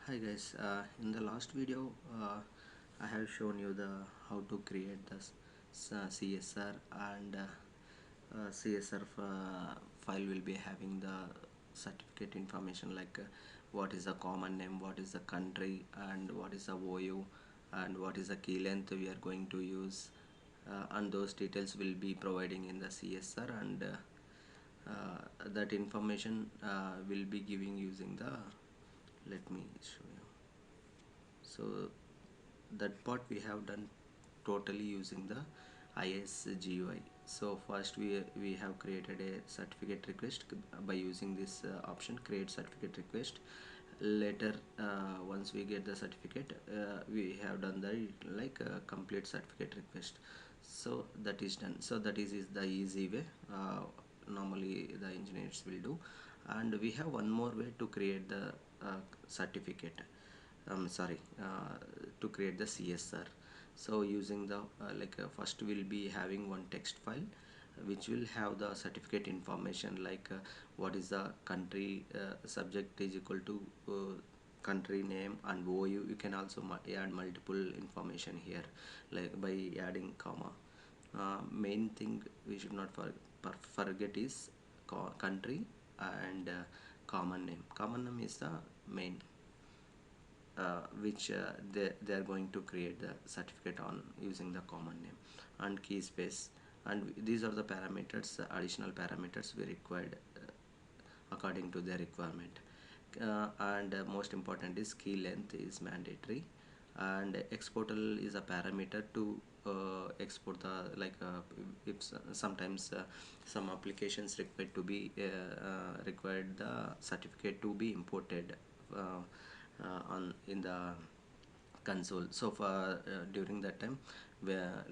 Hi guys, in the last video I have shown you the how to create the CSR and CSR file will be having the certificate information like what is the common name, what is the country, and what is the OU, and what is the key length we are going to use, and those details will be providing in the CSR, and that information will be giving using the, let me show you. So that part we have done totally using the ISGUI. So first we have created a certificate request by using this option, create certificate request. Later once we get the certificate, we have done the complete certificate request. So that is done. So that is the easy way normally the engineers will do. And we have one more way to create the certificate, sorry, to create the CSR. So using the first we'll be having one text file which will have the certificate information like what is the country, subject is equal to country name, and OU. You can also add multiple information here like by adding comma. Main thing we should not forget is country and common name. Common name is the main which they are going to create the certificate on using the common name, and key space. And these are the parameters, additional parameters we required according to their requirement. And most important is key length is mandatory, and exportal is a parameter to export the if sometimes some applications required to be required the certificate to be imported on in the console. So for during that time where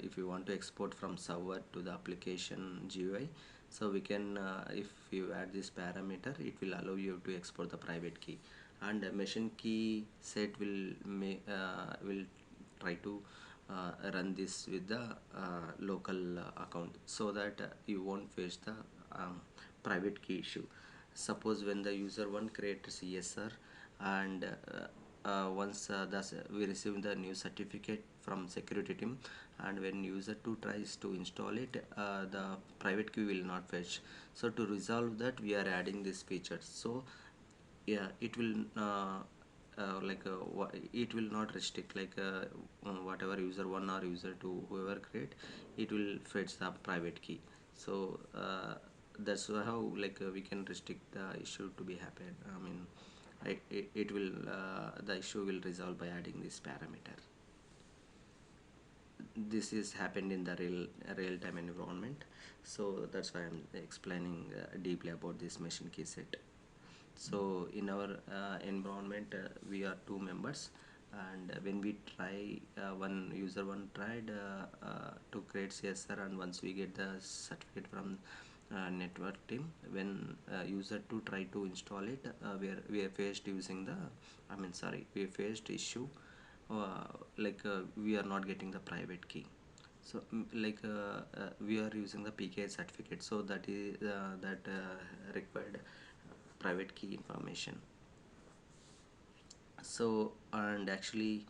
if you want to export from server to the application GUI, so we can if you add this parameter, it will allow you to export the private key. And machine key set will try to run this with the local account, so that you won't face the private key issue. Suppose when the user one creates CSR, and once we receive the new certificate from security team, and when user 2 tries to install it, the private key will not fetch. So to resolve that, we are adding this feature. So yeah, it will it will not restrict whatever user 1 or user 2 whoever create, it will fetch the private key. So that's how we can restrict the issue to be happen. I mean, it will the issue will resolve by adding this parameter. This is happened in the real-time environment, so that's why I'm explaining deeply about this machine key set. So in our environment we are two members, and when we try one user one tried to create CSR, and once we get the certificate from network team, when user 2 try to install it, we are faced using the, I mean sorry, we faced issue we are not getting the private key. So we are using the PKI certificate, so that is that required private key information. So and actually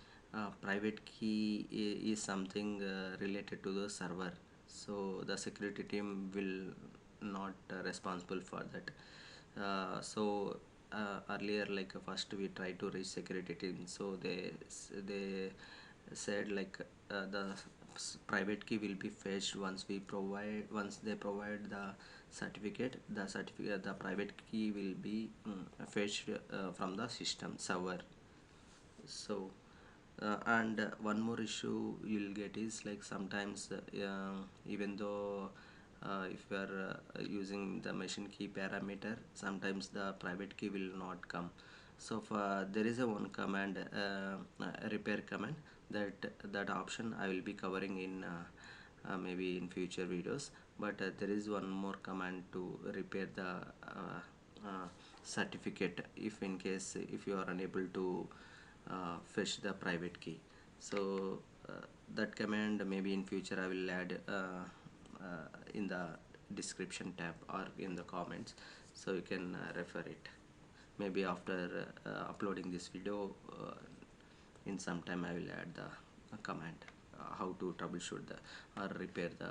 private key is something related to the server, so the security team will not responsible for that. Earlier, first we try to reach security team, so they said the private key will be fetched once they provide the certificate. The private key will be fetched from the system server. So and one more issue you'll get is sometimes even though if you are using the machine key parameter, sometimes the private key will not come. So there is a one command, repair command, that option I will be covering in maybe in future videos. But there is one more command to repair the certificate, if in case if you are unable to fetch the private key. So that command maybe in future I will add in the description tab or in the comments, so you can refer it. maybe after uploading this video, in some time I will add the command how to troubleshoot the or repair the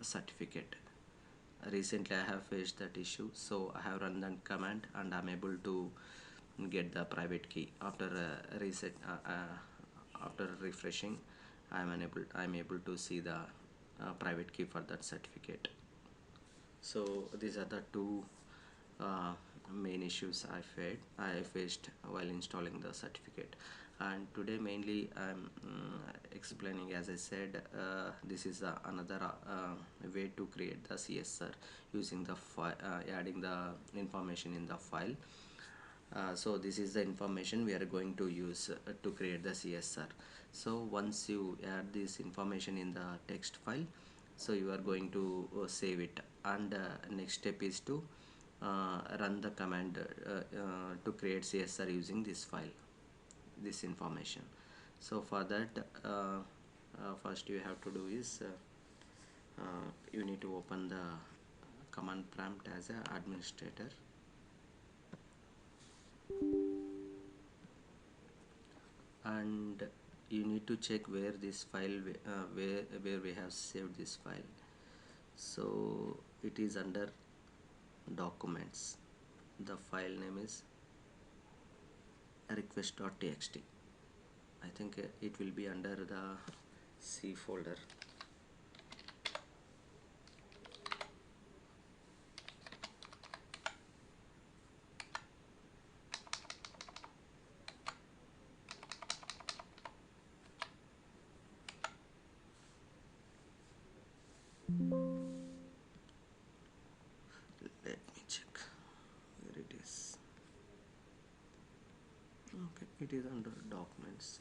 certificate. Recently I have faced that issue, so I have run that command and I'm able to get the private key after reset after refreshing. I'm able to see the private key for that certificate. So these are the two uh, main issues I faced while installing the certificate. And today mainly I'm explaining, as I said, this is another way to create the CSR using the adding the information in the file. So this is the information we are going to use to create the CSR. So once you add this information in the text file, so you are going to save it, and next step is to run the command to create CSR using this file, this information. So for that, first you have to do is you need to open the command prompt as an administrator, and you need to check where this file where we have saved this file. So it is under documents. The file name is request.txt. I think it will be under the C folder. Let me check where it is. Okay, it is under documents.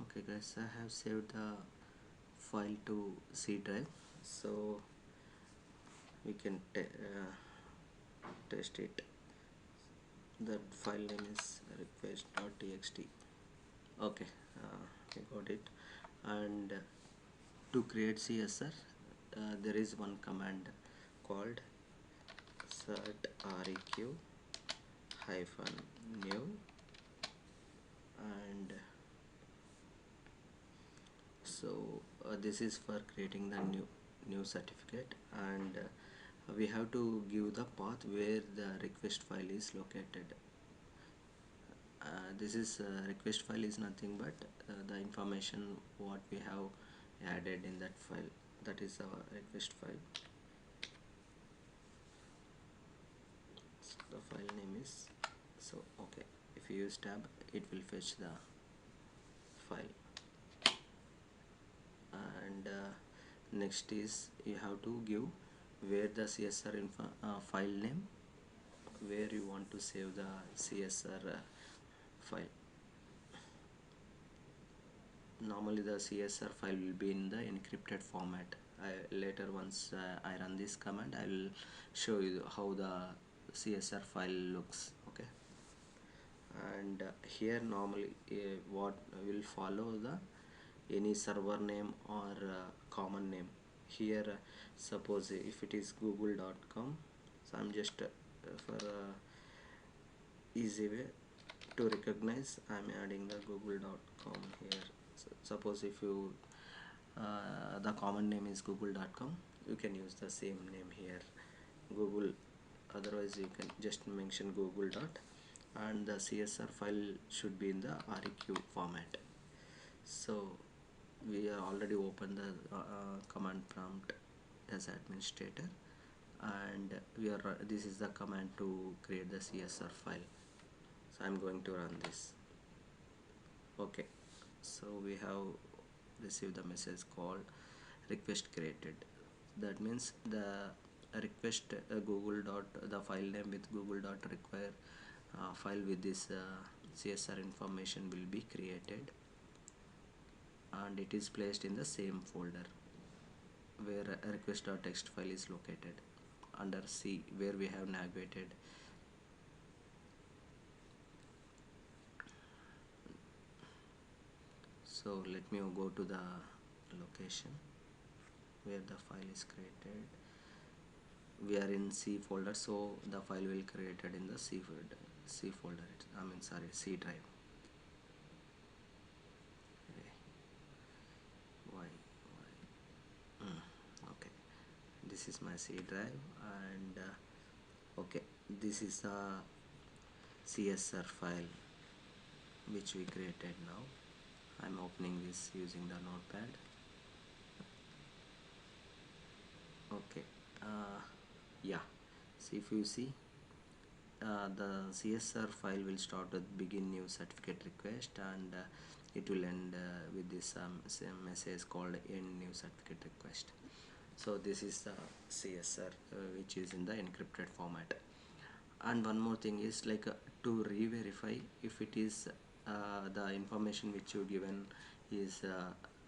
Okay guys, I have saved the file to C drive, so we can test it. The file name is request.txt. Okay, I got it. And to create CSR, there is one command called certreq hyphen new, and so this is for creating the new certificate, and we have to give the path where the request file is located. This is request file is nothing but the information what we have added in that file, that is our request file. So the file name is, so okay, if you use tab it will fetch the file. And next is you have to give where the CSR file name, where you want to save the CSR file. Normally the CSR file will be in the encrypted format. Later once I run this command, I will show you how the CSR file looks. Okay, and here normally what will follow the any server name or common name. Here suppose if it is google.com, so I'm just for easy way to recognize, I'm adding the google.com here. So suppose if you the common name is google.com, you can use the same name here, google. Otherwise you can just mention google dot, and the CSR file should be in the req format. So we are already open the command prompt as administrator, and we are this is the command to create the CSR file. So I'm going to run this. Okay, so we have received the message called request created. That means the request google dot, the file name with google dot require file with this CSR information will be created, and it is placed in the same folder where a request.txt file is located under C, where we have navigated. So let me go to the location where the file is created. We are in C folder, so the file will created in the C folder. C folder. I mean, sorry, C drive. Okay. Why? Okay. This is my C drive, and okay, this is the CSR file which we created now. I'm opening this using the notepad. Okay. Yeah. So if you see, the CSR file will start with begin new certificate request, and it will end with this same message called end new certificate request. So this is the CSR which is in the encrypted format. And one more thing is like to re-verify if it is the information which you given is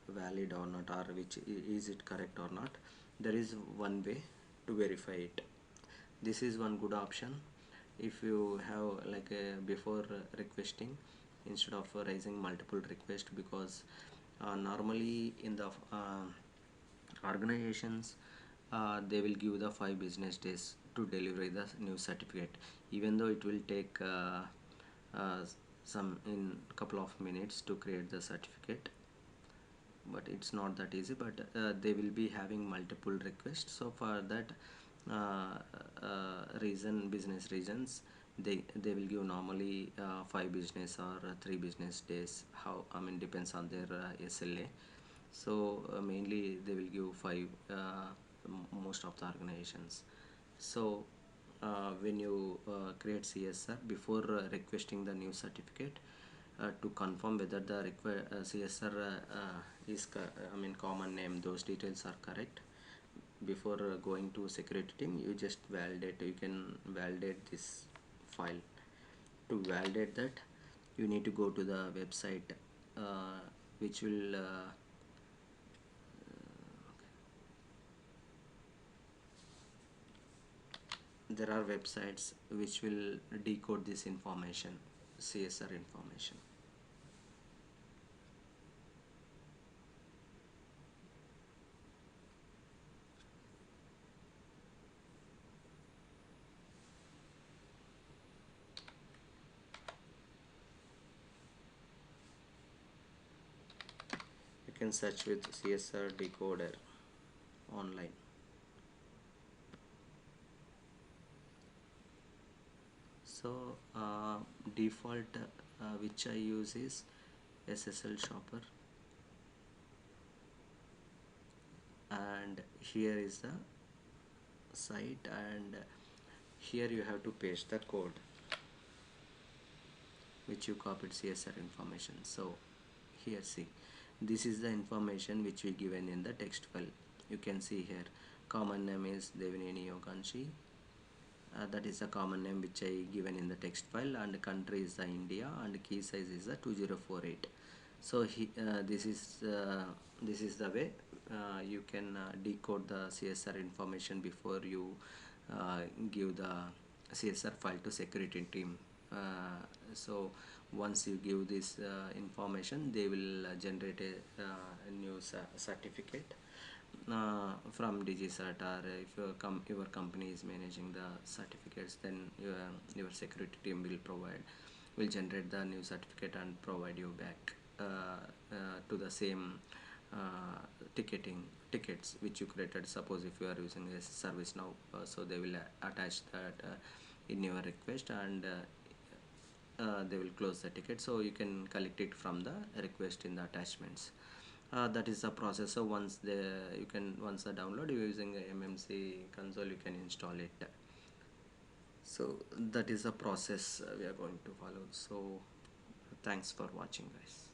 valid or not, or which is it correct or not. There is one way to verify it. This is one good option. If you have like before requesting, instead of raising multiple requests, because normally in the organizations, they will give the 5 business days to deliver the new certificate, even though it will take uh, some in couple of minutes to create the certificate, but it's not that easy. But they will be having multiple requests, so for that business reasons, they will give normally 5 business or 3 business days, how, I mean, depends on their SLA. So mainly they will give 5, most of the organizations. So when you create CSR before requesting the new certificate, to confirm whether the CSR I mean common name, those details are correct, before going to security team, you just validate. You can validate this file. To validate that, you need to go to the website which will there are websites which will decode this information, CSR information. You can search with CSR decoder online. So default which I use is SSL shopper, and here is the site, and here you have to paste the code which you copied CSR information. So here, see, this is the information which we given in the text file. You can see here common name is Devineni Yoganshi, that is the common name which I given in the text file, and country is the India, and key size is the 2048. So this is the way you can decode the CSR information before you give the CSR file to security team. So once you give this information, they will generate a new certificate from DigiCert, or if your company is managing the certificates, then your security team will generate the new certificate and provide you back to the same tickets which you created. Suppose if you are using a service now, so they will attach that in your request, and they will close the ticket, so you can collect it from the request in the attachments. That is the process. So once the download, you're using a MMC console, you can install it. So that is the process we are going to follow. So thanks for watching, guys.